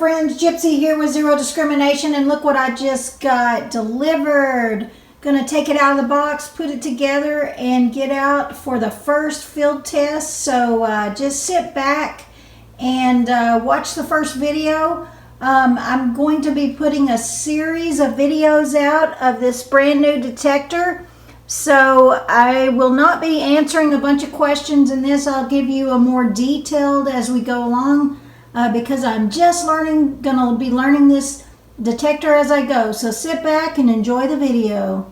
friends, Gypsy here with Zero Discrimination, and look what I just got delivered. Gonna take it out of the box, put it together, and get out for the first field test. So just sit back and watch the first video. I'm going to be putting a series of videos out of this brand new detector. So I will not be answering a bunch of questions in this. I'll give you a more detailed as we go along. Because I'm just gonna be learning this detector as I go. So sit back and enjoy the video.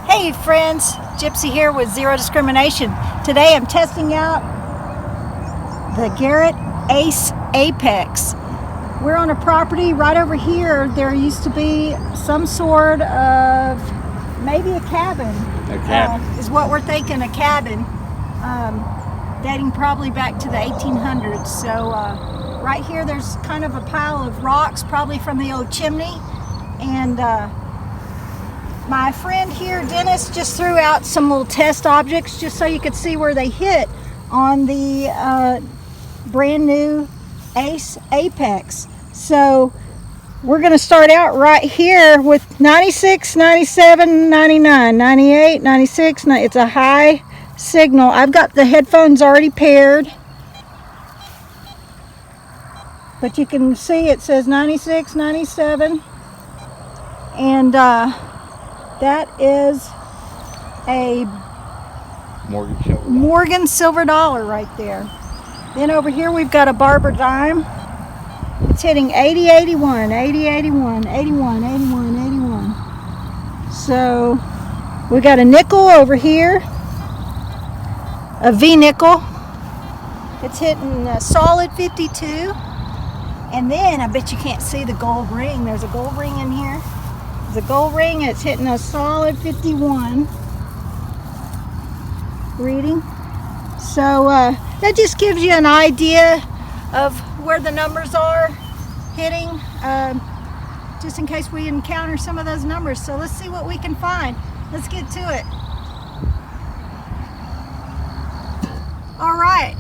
Hey friends, Gypsy here with Zero Discrimination. Today I'm testing out the Garrett Ace Apex. We're on a property right over here. There used to be some sort of, maybe a cabin. A cabin. Is what we're thinking, a cabin. Dating probably back to the 1800s. So right here there's kind of a pile of rocks, probably from the old chimney. And my friend here, Dennis, just threw out some little test objects just so you could see where they hit on the brand new Ace Apex. So we're going to start out right here with 96, 97, 99, 98, 96. It's a high signal. I've got the headphones already paired, but you can see it says 96, 97, and that is a Morgan silver dollar right there. Then over here we've got a Barber dime. It's hitting 80, 81, 80, 81, 81, 81, 81. So we got a nickel over here, a V nickel. It's hitting a solid 52. And then I bet you can't see the gold ring. There's a gold ring in here. There's a gold ring. It's hitting a solid 51 reading. So that just gives you an idea of where the numbers are hitting, just in case we encounter some of those numbers. So let's see what we can find. Let's get to it. All right,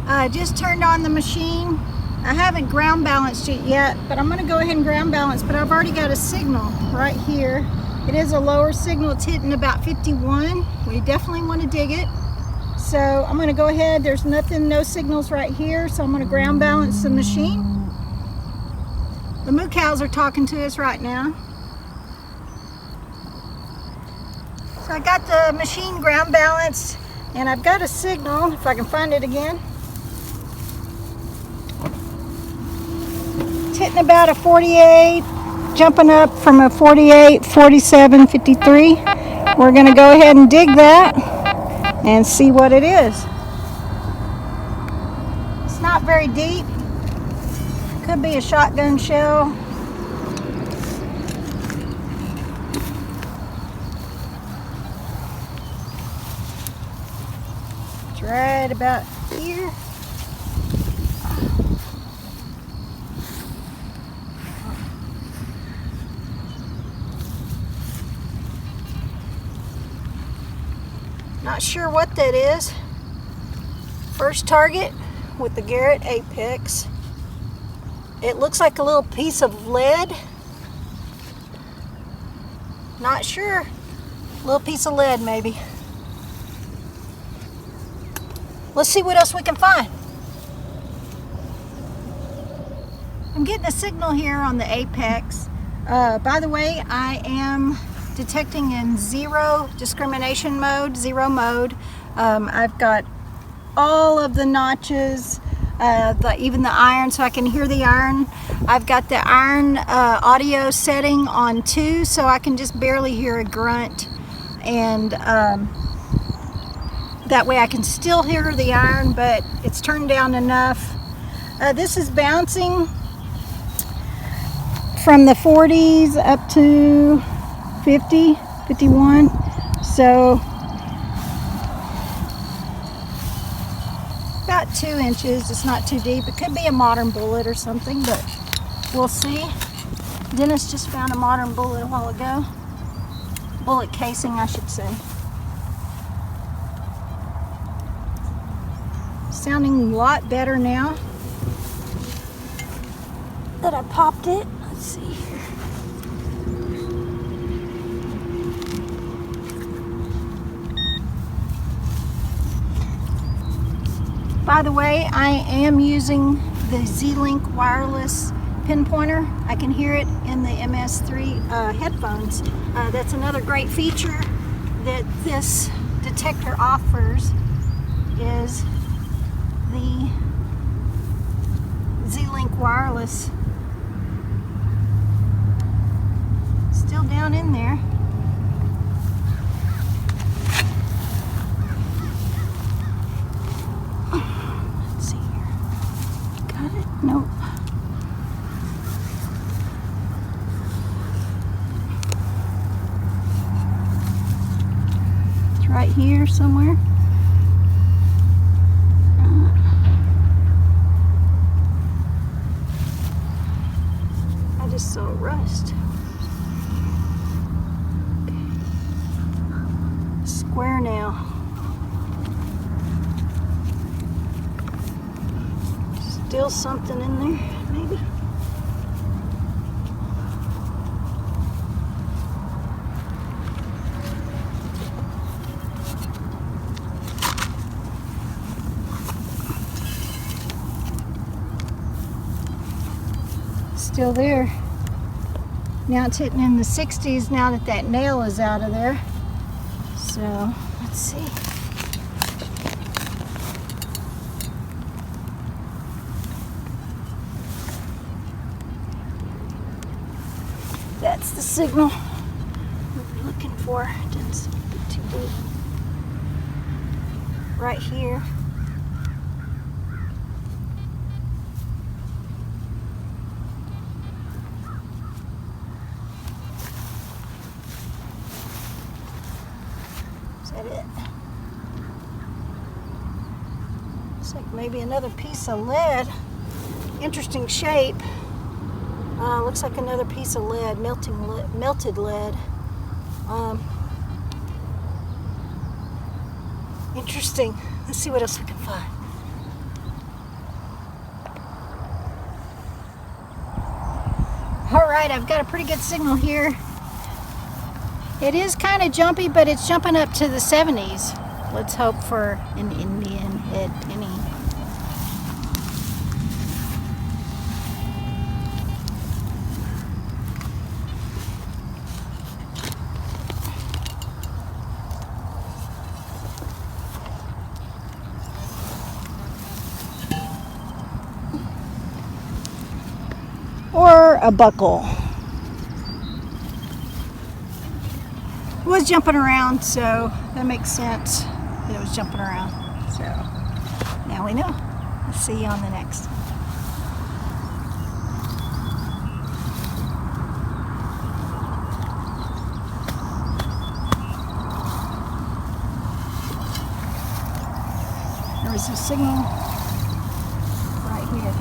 I just turned on the machine. I haven't ground balanced it yet, but I'm going to go ahead and ground balance. But I've already got a signal right here. It is a lower signal. It's hitting about 51. We definitely want to dig it. So I'm going to go ahead. There's nothing, no signals right here. So I'm going to ground balance the machine. The moo cows are talking to us right now. So I got the machine ground balanced. And I've got a signal, if I can find it again. It's hitting about a 48, jumping up from a 48, 47, 53. We're going to go ahead and dig that and see what it is. It's not very deep. Could be a shotgun shell. Right about here. Not sure what that is. First target with the Garrett Apex. It looks like a little piece of lead. Not sure. A little piece of lead maybe. Let's see what else we can find. I'm getting a signal here on the Apex. By the way, I am detecting in zero discrimination mode, zero mode. I've got all of the notches, even the iron, so I can hear the iron. I've got the iron audio setting on 2, so I can just barely hear a grunt. And that way I can still hear the iron, but it's turned down enough. This is bouncing from the 40s up to 50, 51. So about 2 inches. It's not too deep. It could be a modern bullet or something, but we'll see. Dennis just found a modern bullet a while ago. Bullet casing, I should say. Sounding a lot better now that I popped it. Let's see here. By the way, I am using the Z-Link wireless pinpointer. I can hear it in the MS3 headphones. That's another great feature that this detector offers, is the Z-Link wireless. Still down in there. Let's see here. Got it? Nope. It's right here somewhere. I just saw rust. Square now. Still something in there, maybe. Still there. Now it's hitting in the 60s now that that nail is out of there. So, let's see. That's the signal we were looking for. Didn't seem to be too big. Right here. Is that it? Looks like maybe another piece of lead. Interesting shape. Looks like another piece of lead, melted lead. Interesting. Let's see what else we can find. All right, I've got a pretty good signal here. It is kind of jumpy, but it's jumping up to the 70s. Let's hope for an Indian head penny. Or a buckle. It was jumping around, so that makes sense that it was jumping around. So now we know. Let's see you on the next. There was a signal right here.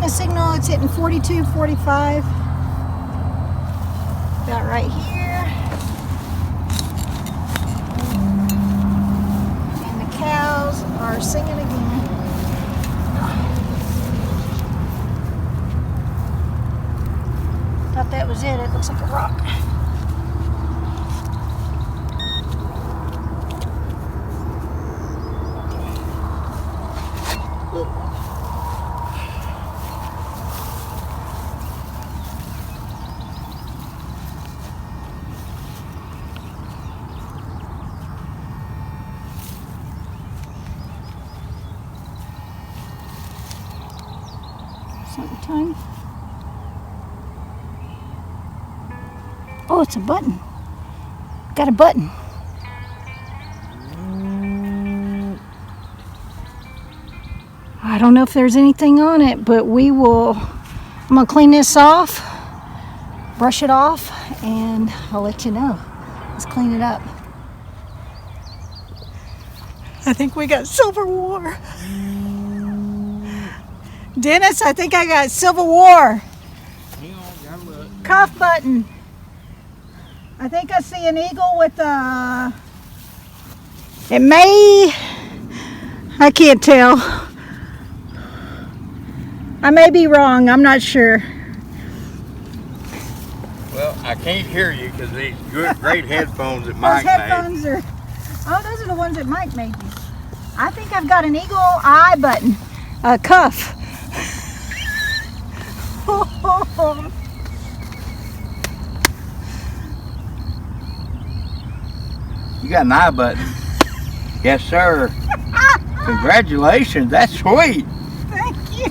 A signal, it's hitting 42, 45. About right here. And the cows are singing again. Thought that was it. It looks like a rock. Something tiny. Oh, it's a button. Got a button. I don't know if there's anything on it, but I'm gonna clean this off, brush it off, and I'll let you know. Let's clean it up. I think we got Civil War. Dennis, I think I got Civil War. Hang on, gotta look. cuff button. I think I see an eagle with a... It may... I can't tell. I may be wrong. I'm not sure. Well, I can't hear you because these great headphones that Mike made. Those headphones are... Oh, those are the ones that Mike made me. I think I've got an eagle eye button. A cuff. You got an eye button. Yes, sir. Congratulations. That's sweet. Thank you.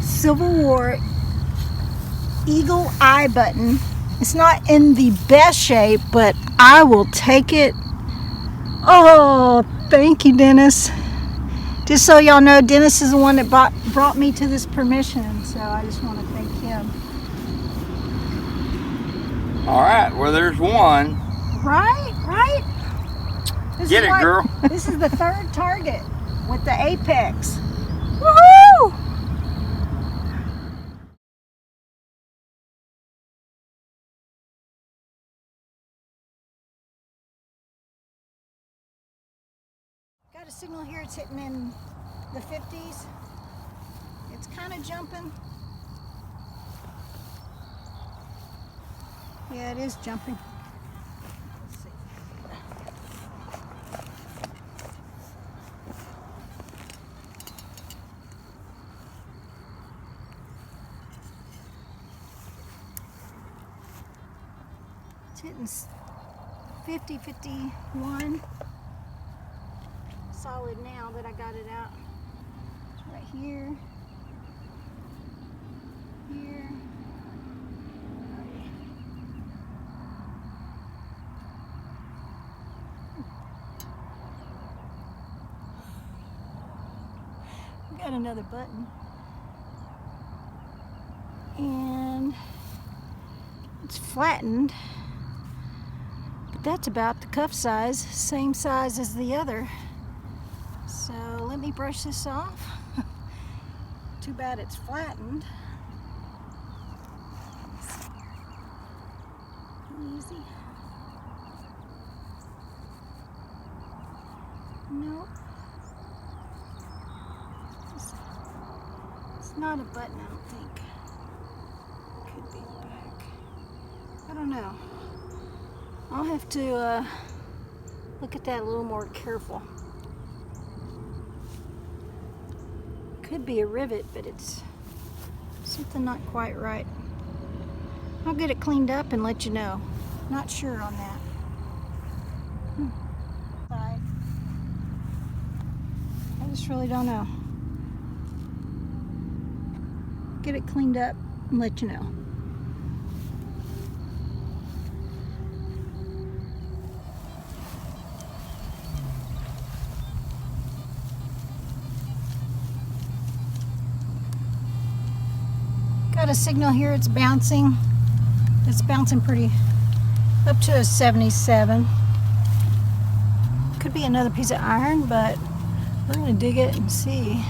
Civil War eagle eye button. It's not in the best shape, but I will take it. Oh, thank you, Dennis. Just so y'all know, Dennis is the one that brought me to this permission, so I just want to thank him. All right, well, there's one. Right? Get it, girl. This is the third target with the Apex. Woohoo! Got a signal here, it's hitting in the 50s. It's kind of jumping. Yeah, it is jumping. Let's see. It's hitting 50, 51. Solid now that I got it out. It's right here. Here. We got another button. And it's flattened. But that's about the cuff size, same size as the other. So let me brush this off. Too bad it's flattened. Easy. Nope. It's not a button, I don't think. Could be the back. I don't know. I'll have to look at that a little more careful. Could be a rivet, but it's something not quite right. I'll get it cleaned up and let you know. Not sure on that. I just really don't know. Get it cleaned up and let you know. Got a signal here, it's bouncing. It's bouncing pretty up to a 77. Could be another piece of iron, but we're gonna dig it and see.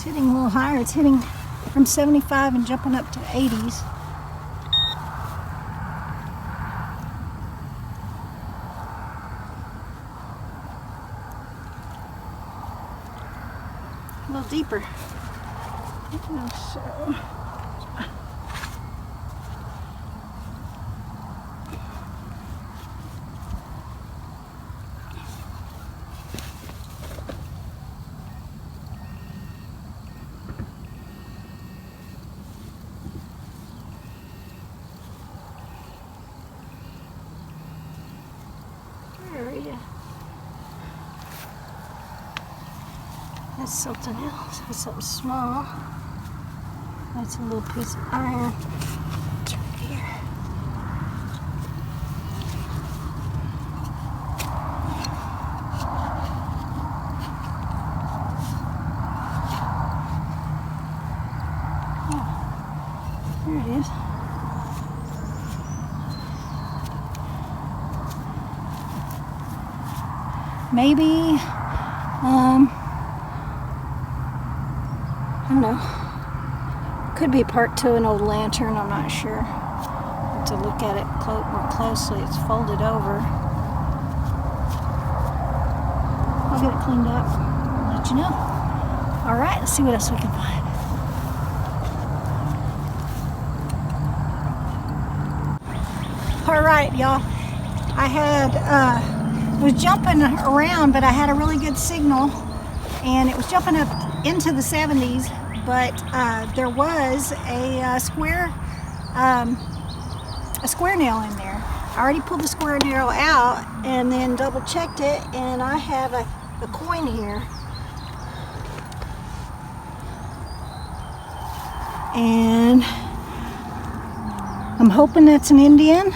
Hitting a little higher. It's hitting from 75 and jumping up to 80s. A little deeper. So. That's something else. That's something small. That's a little piece of iron. It's right here. maybe, I don't know. Could be part to an old lantern, I'm not sure. Have to look at it more closely. It's folded over. I'll get it cleaned up. I'll let you know. Alright, let's see what else we can find. Alright, y'all. I was jumping around, but I had a really good signal, and it was jumping up into the 70s, but there was a square nail in there. I already pulled the square nail out and then double checked it, and I have a coin here. And I'm hoping that's an Indian.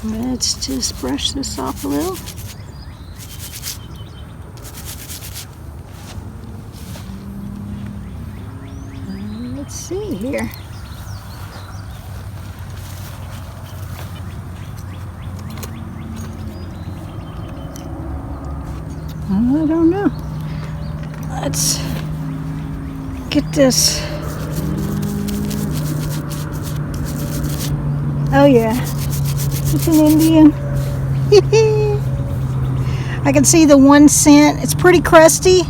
Let's just brush this off a little. Let's see here. I don't know. Let's get this. Oh yeah, it's an Indian. I can see the 1 cent. It's pretty crusty,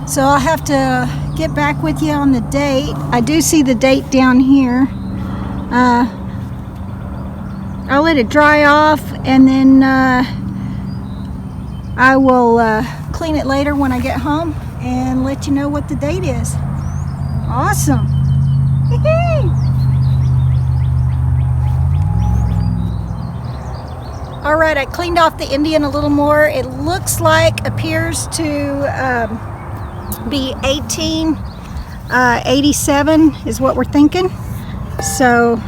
so I'll have to get back with you on the date. I do see the date down here. I'll let it dry off, and then I will clean it later when I get home and let you know what the date is. Awesome. All right, I cleaned off the Indian a little more. It appears to be 1887 is what we're thinking. So,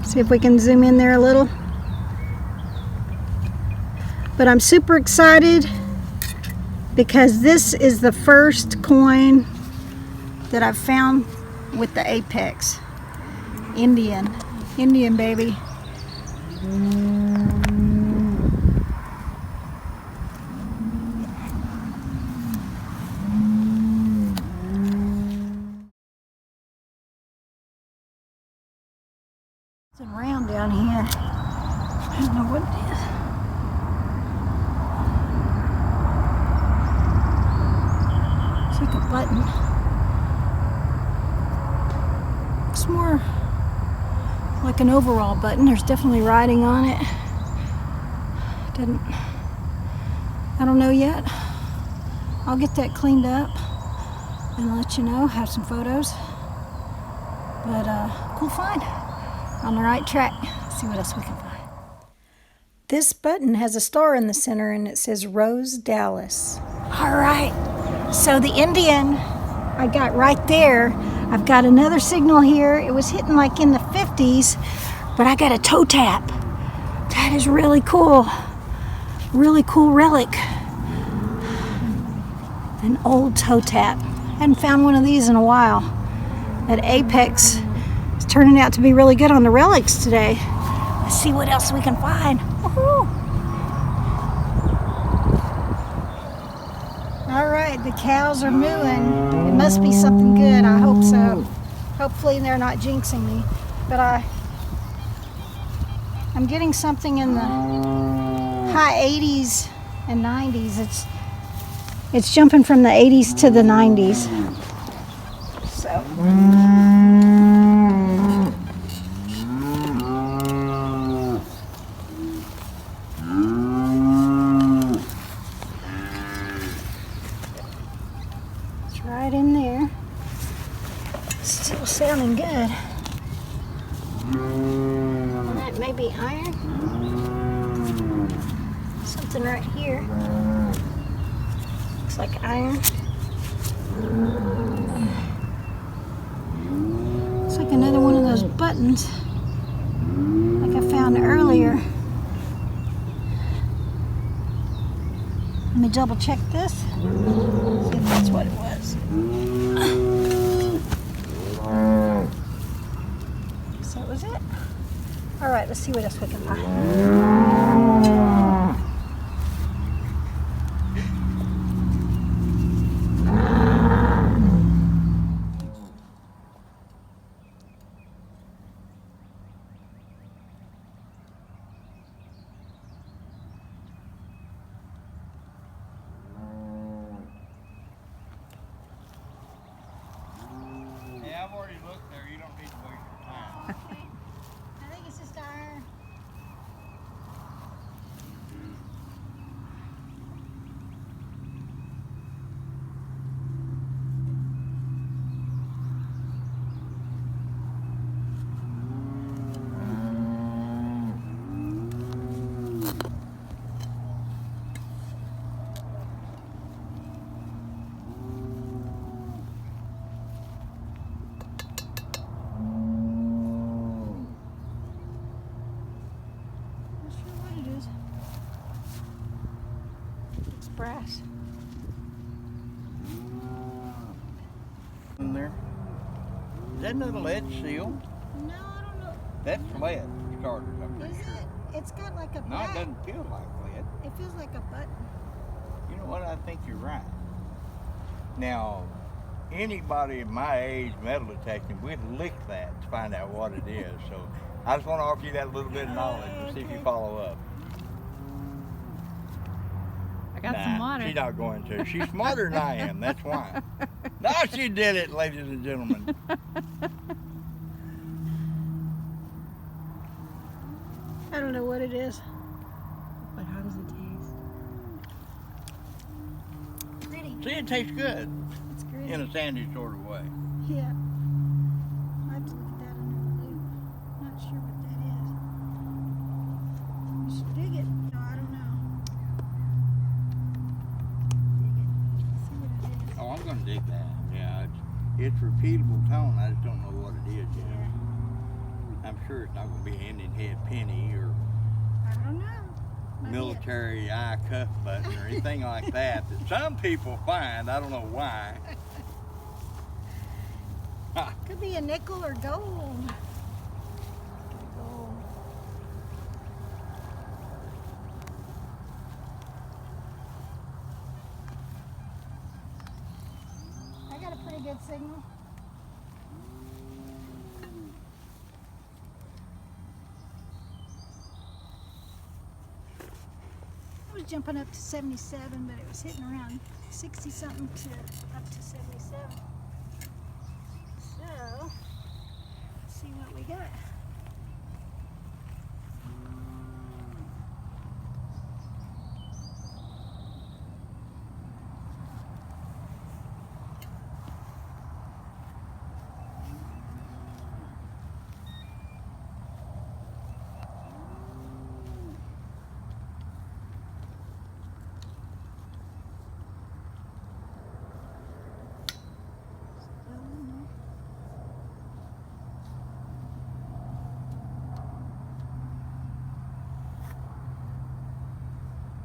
see if we can zoom in there a little. But I'm super excited because this is the first coin that I've found with the Apex. Indian, baby. It's around down here. I don't know what it is. It's like a button. It's more like an overall button. There's definitely writing on it. I don't know yet. I'll get that cleaned up and let you know, have some photos. But cool find. On the right track. See what else we can find. This button has a star in the center and it says Rose Dallas. All right, so the Indian I got right there. I've got another signal here. It was hitting like in the 50s, but I got a toe tap. That is really cool. Really cool relic. An old toe tap. Hadn't found one of these in a while. That Apex is turning out to be really good on the relics today. Let's see what else we can find. Woohoo! All right, the cows are mooing. It must be something good. I hope so. Hopefully they're not jinxing me. But I'm getting something in the high 80s and 90s. It's jumping from the 80s to the 90s. So. It's right in there. Still sounding good. That may be iron. Something right here. Looks like iron. It's like another one of those buttons like I found earlier. Let me double check this. See if that's what it was. So was it? All right, let's see what else we can find. Yeah, I've already looked there. You don't need to waste your time. Okay. I think it's just iron. Not sure what it is. It's brass. In there. Is that another lead seal? No, I don't know. That's lead starters, I'm pretty Is sure. it? It's got like a No, it back. doesn't feel like lead. It feels like a button. You know what? I think you're right. Now, anybody my age metal detecting, we'd lick that to find out what it is. So I just want to offer you that little bit of knowledge and see if you Okay. follow up. I got some water. She's not going to. She's smarter than I am. That's why. No, she did it, ladies and gentlemen. I don't know what it is. But how does it taste? Gritty. See, it tastes good It's gritty. in a sandy sort of way. Yeah. I have to look at that under the loop. Not sure what that is. We should dig it. No, I don't know. Dig it. See what it is. Oh, I'm going to dig that. Yeah, it's repeatable tone. I just don't know what it is yet. Yeah. I'm sure it's not going to be an Indian head penny or I don't know. Might be military eye cuff button or anything like that some people find. I don't know why. Could be a nickel or gold. Gold. I got a pretty good signal. I was jumping up to 77, but it was hitting around 60 something to up to 77. So, let's see what we got.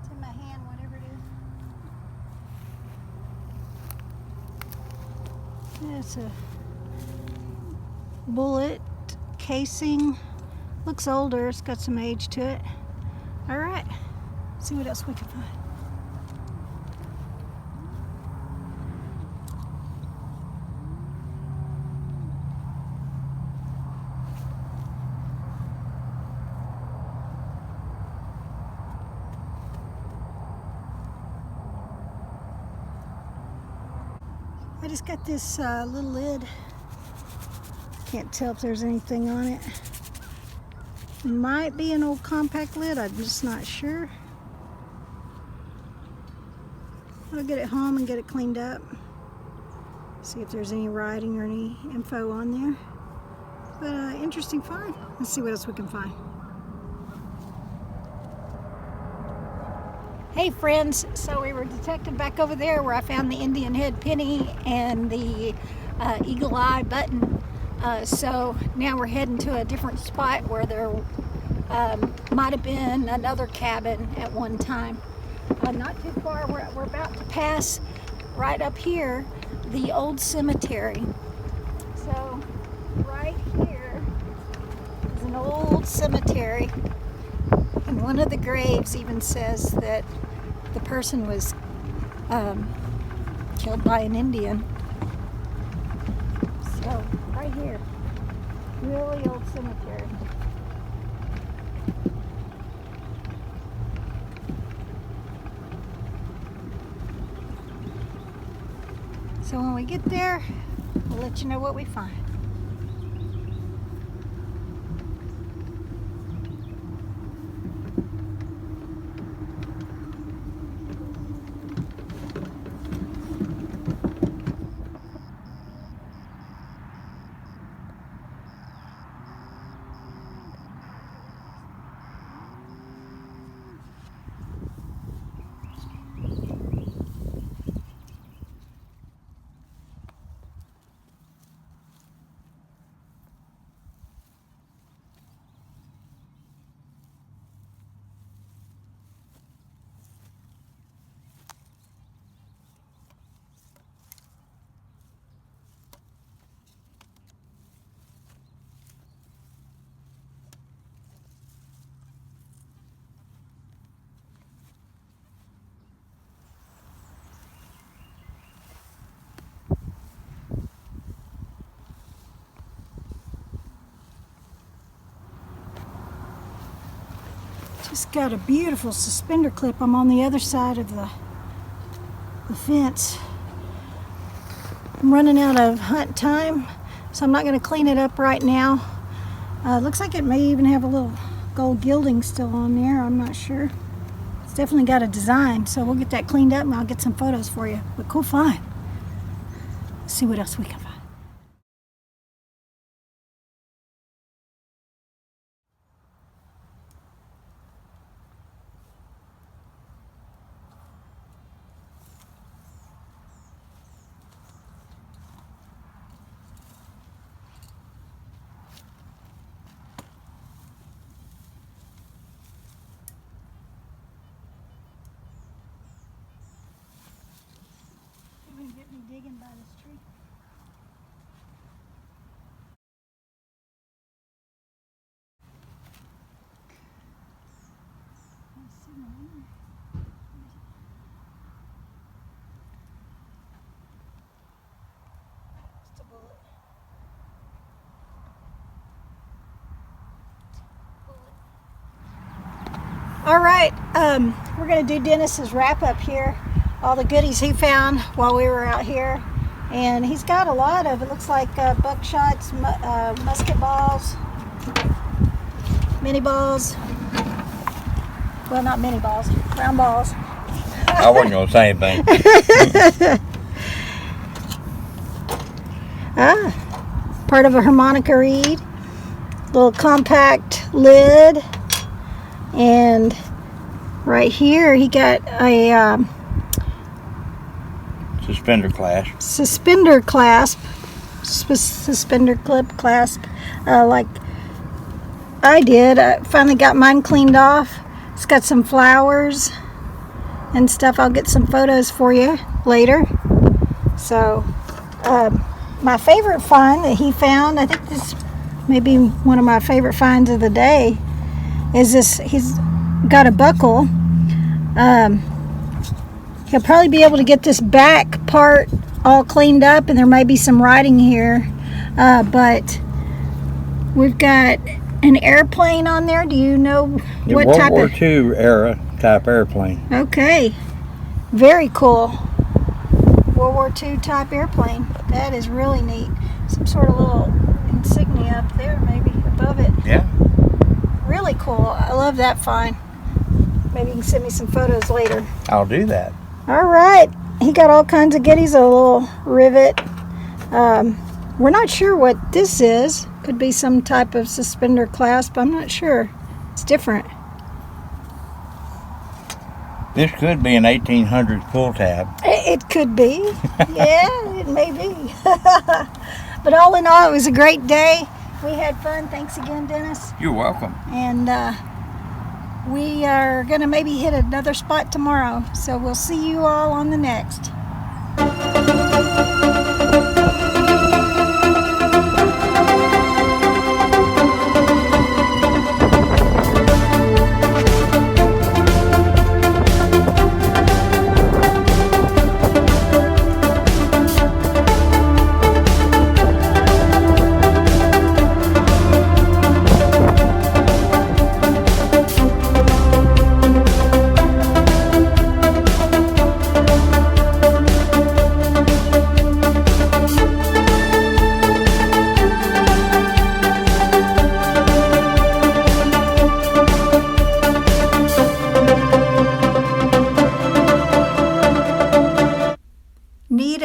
It's in my hand, whatever it is. It's a bullet casing. Looks older. It's got some age to it. All right. See what else we can find. I just got this little lid. Can't tell if there's anything on it. Might be an old compact lid, I'm just not sure. I'll get it home and get it cleaned up. See if there's any writing or any info on there. But interesting find. Let's see what else we can find. Hey friends, so we were detected back over there where I found the Indian head penny and the eagle eye button. So now we're heading to a different spot where there might have been another cabin at one time. Not too far, we're about to pass right up here the old cemetery. So right here old cemetery, and one of the graves even says that the person was killed by an Indian. So, right here, really old cemetery. So when we get there, we'll let you know what we find. Just got a beautiful suspender clip. I'm on the other side of the fence. I'm running out of hunt time, so I'm not going to clean it up right now. Looks like it may even have a little gold gilding still on there. I'm not sure. It's definitely got a design, so we'll get that cleaned up and I'll get some photos for you. But cool find. Let's see what else we can find. Get me digging by this tree. Let's see my owner. Just a bullet. All right, we're going to do Dennis's wrap up here. All the goodies he found while we were out here, and he's got a lot of, it looks like buckshots, musket balls, mini balls, well, not mini balls, round balls. I wasn't going to say anything. Part of a harmonica reed, little compact lid, and right here he got a Suspender clasp. Suspender clasp, suspender clip clasp, like I did. I finally got mine cleaned off. It's got some flowers and stuff. I'll get some photos for you later. So, my favorite find that he found, I think this may be one of my favorite finds of the day, is this. He's got a buckle. He'll probably be able to get this back part all cleaned up, and there might be some writing here, but we've got an airplane on there. Do you know what type World War II era type airplane. Okay, very cool. World War II type airplane. That is really neat. Some sort of little insignia up there, maybe above it. Yeah. Really cool. I love that find. Maybe you can send me some photos later. I'll do that. All right, he got all kinds of goodies, a little rivet. We're not sure what this is. Could be some type of suspender clasp. I'm not sure. It's different. This could be an 1800s pull tab. It could be. Yeah, it may be. But all in all, it was a great day. We had fun. Thanks again, Dennis. You're welcome. And we are going to maybe hit another spot tomorrow. So we'll see you all on the next.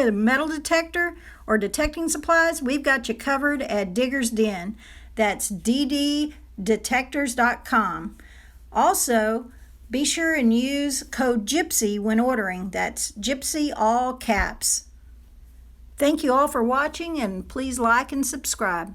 a metal detector or detecting supplies, we've got you covered at Digger's Den. That's DDDetectors.com. Also, be sure and use code GYPSY when ordering. That's GYPSY, all caps. Thank you all for watching, and please like and subscribe.